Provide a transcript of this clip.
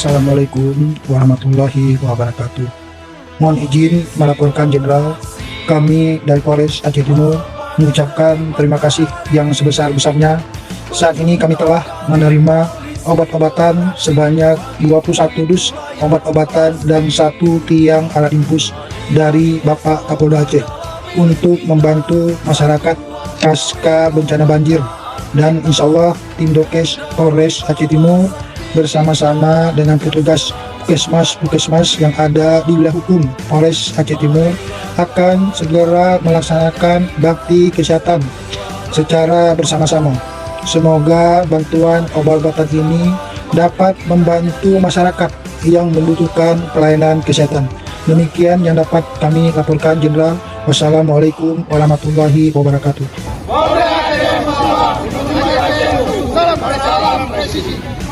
Assalamualaikum warahmatullahi wabarakatuh. Mohon izin melaporkan Jenderal, kami dari Polres Aceh Timur mengucapkan terima kasih yang sebesar-besarnya. Saat ini kami telah menerima obat-obatan sebanyak 21 dus obat-obatan dan 1 tiang alat infus dari Bapak Kapolda Aceh untuk membantu masyarakat pasca bencana banjir, dan insya Allah tim Dokes Polres Aceh Timur bersama-sama dengan petugas puskesmas yang ada di wilayah hukum Polres Aceh Timur akan segera melaksanakan bakti kesehatan secara bersama-sama. Semoga bantuan obat-obatan ini dapat membantu masyarakat yang membutuhkan pelayanan kesehatan. Demikian yang dapat kami laporkan, Jenderal. Wassalamualaikum warahmatullahi wabarakatuh. Salam presisi.